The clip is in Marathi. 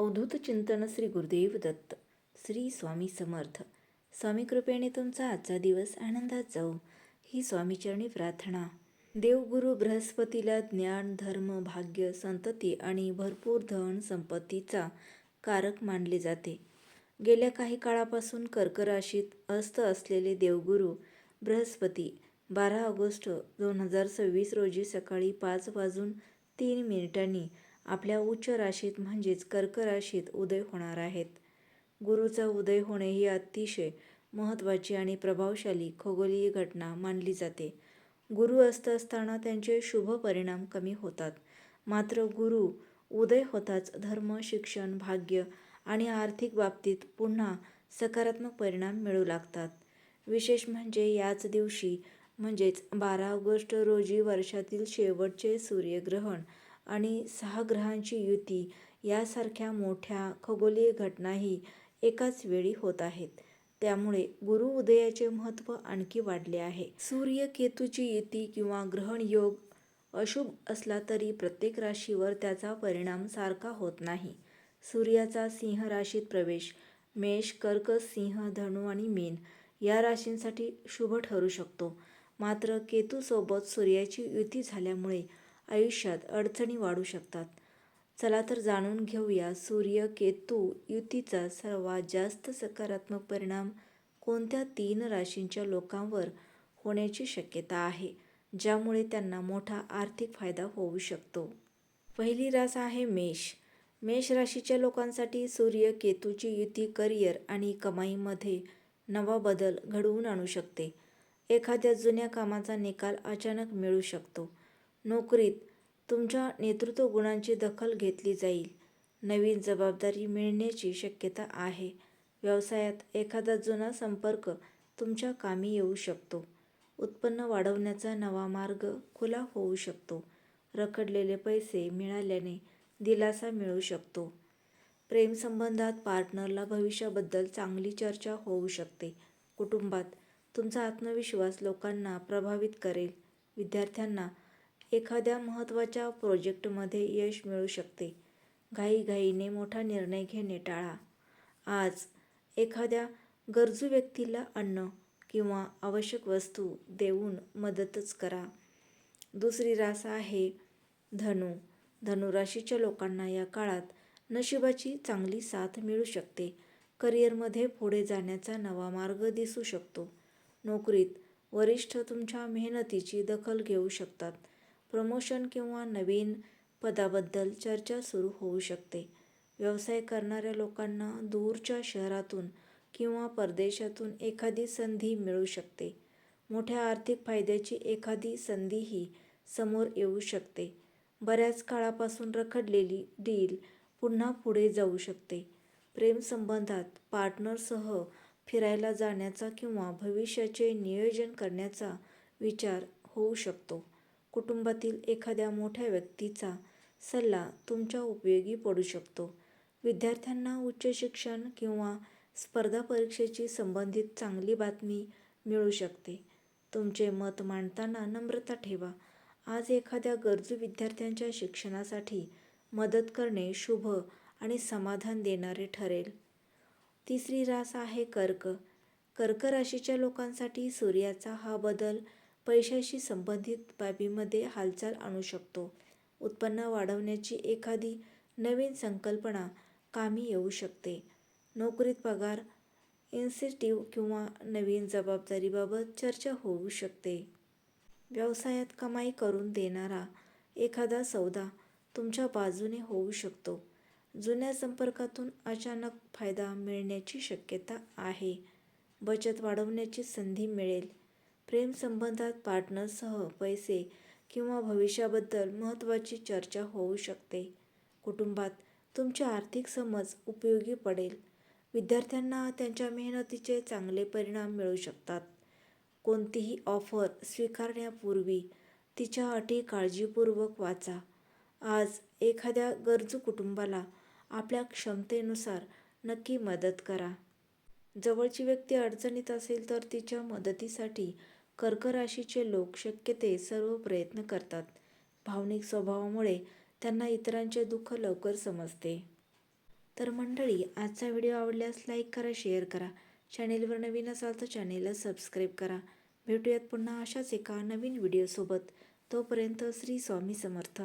अवधूत चिंतन श्री गुरुदेव दत्त. श्री स्वामी समर्थ. स्वामी कृपेने तुमचा आजचा दिवस आनंदात जाऊ ही स्वामीचरणी प्रार्थना. देवगुरु बृहस्पतीला ज्ञान, धर्म, भाग्य, संतती आणि भरपूर धन संपत्तीचा कारक मानले जाते. गेल्या काही काळापासून कर्क राशीत अस्त असलेले देवगुरु बृहस्पती 12 ऑगस्ट 2026 रोजी सकाळी 5:03 आपल्या उच्च राशीत म्हणजेच कर्क राशीत उदय होणार आहेत. गुरुचा उदय होणे ही अतिशय महत्त्वाची आणि प्रभावशाली खगोलीय घटना मानली जाते. गुरु अस्त असताना त्यांचे शुभ परिणाम कमी होतात. मात्र गुरु उदय होताच धर्म, शिक्षण, भाग्य आणि आर्थिक बाबतीत पुन्हा सकारात्मक परिणाम मिळू लागतात. विशेष म्हणजे याच दिवशी म्हणजेच 12 ऑगस्ट रोजी वर्षातील शेवटचे सूर्यग्रहण आणि 6 ग्रहांची युती यासारख्या मोठ्या खगोलीय घटनाही एकाच वेळी होत आहेत. त्यामुळे गुरु उदयाचे महत्त्व आणखी वाढले आहे. सूर्य केतूची युती किंवा ग्रहण योग अशुभ असला तरी प्रत्येक राशीवर त्याचा परिणाम सारखा होत नाही. सूर्याचा सिंह राशीत प्रवेश मेष, कर्क, सिंह, धनु आणि मीन या राशींसाठी शुभ ठरू शकतो. मात्र केतूसोबत सूर्याची युती झाल्यामुळे आयुष्यात अडचणी वाढू शकतात. चला तर जाणून घेऊया सूर्य केतू युतीचा सर्वात जास्त सकारात्मक परिणाम कोणत्या 3 राशींच्या लोकांवर होण्याची शक्यता आहे, ज्यामुळे त्यांना मोठा आर्थिक फायदा होऊ शकतो. पहिली रास आहे मेष. मेष राशीच्या लोकांसाठी सूर्य केतूची युती करिअर आणि कमाईमध्ये नवा बदल घडवून आणू शकते. एखाद्या जुन्या कामाचा निकाल अचानक मिळू शकतो. नोकरीत तुमच्या नेतृत्व गुणांची दखल घेतली जाईल. नवीन जबाबदारी मिळण्याची शक्यता आहे. व्यवसायात एखादा जुना संपर्क तुमच्या कामी येऊ शकतो. उत्पन्न वाढवण्याचा नवा मार्ग खुला होऊ शकतो. रखडलेले पैसे मिळाल्याने दिलासा मिळू शकतो. प्रेमसंबंधात पार्टनरला भविष्याबद्दल चांगली चर्चा होऊ शकते. कुटुंबात तुमचा आत्मविश्वास लोकांना प्रभावित करेल. विद्यार्थ्यांना एखाद्या महत्त्वाच्या प्रोजेक्टमध्ये यश मिळू शकते. घाईघाईने मोठा निर्णय घेणे टाळा. आज एखाद्या गरजू व्यक्तीला अन्न किंवा आवश्यक वस्तू देऊन मदतच करा. दुसरी रास आहे धनु. धनु राशीच्या लोकांना या काळात नशिबाची चांगली साथ मिळू शकते. करिअरमध्ये पुढे जाण्याचा नवा मार्ग दिसू शकतो. नोकरीत वरिष्ठ तुमच्या मेहनतीची दखल घेऊ शकतात. प्रमोशन किंवा नवीन पदाबद्दल चर्चा सुरू होऊ शकते. व्यवसाय करणाऱ्या लोकांना दूरच्या शहरातून किंवा परदेशातून एखादी संधी मिळू शकते. मोठ्या आर्थिक फायद्याची एखादी संधीही समोर येऊ शकते. बऱ्याच काळापासून रखडलेली डील पुन्हा पुढे जाऊ शकते. प्रेमसंबंधात पार्टनरसह फिरायला जाण्याचा किंवा भविष्याचे नियोजन करण्याचा विचार होऊ शकतो. कुटुंबातील एखाद्या मोठ्या व्यक्तीचा सल्ला तुमच्या उपयोगी पडू शकतो. विद्यार्थ्यांना उच्च शिक्षण किंवा स्पर्धा परीक्षेशी संबंधित चांगली बातमी मिळू शकते. तुमचे मत मांडताना नम्रता ठेवा. आज एखाद्या गरजू विद्यार्थ्यांच्या शिक्षणासाठी मदत करणे शुभ आणि समाधान देणारे ठरेल. तिसरी रास आहे कर्क. कर्क राशीच्या लोकांसाठी सूर्याचा हा बदल पैशाशी संबंधित बाबीमध्ये हालचाल आणू शकतो. उत्पन्न वाढवण्याची एखादी नवीन संकल्पना कामी येऊ शकते. नोकरीत पगार, इन्सेंटिव्ह किंवा नवीन जबाबदारीबाबत चर्चा होऊ शकते. व्यवसायात कमाई करून देणारा एखादा सौदा तुमच्या बाजूने होऊ शकतो. जुन्या संपर्कातून अचानक फायदा मिळण्याची शक्यता आहे. बचत वाढवण्याची संधी मिळेल. प्रेमसंबंधात पार्टनरसह पैसे किंवा भविष्याबद्दल महत्त्वाची चर्चा होऊ शकते. कुटुंबात तुमची आर्थिक समज उपयोगी पडेल. विद्यार्थ्यांना त्यांच्या मेहनतीचे चांगले परिणाम मिळू शकतात. कोणतीही ऑफर स्वीकारण्यापूर्वी तिच्या अटी काळजीपूर्वक वाचा. आज एखाद्या गरजू कुटुंबाला आपल्या क्षमतेनुसार नक्की मदत करा. जवळची व्यक्ती अडचणीत असेल तर तिच्या मदतीसाठी कर्क राशीचे लोक शक्य ते सर्व प्रयत्न करतात. भावनिक स्वभावामुळे त्यांना इतरांचे दुःख लवकर समजते. तर मंडळी, आजचा व्हिडिओ आवडल्यास लाईक करा, शेअर करा. चॅनेलवर नवीन असाल तर चॅनेलला सबस्क्राईब करा. भेटूयात पुन्हा अशाच एका नवीन व्हिडिओसोबत. तोपर्यंत श्री स्वामी समर्थ.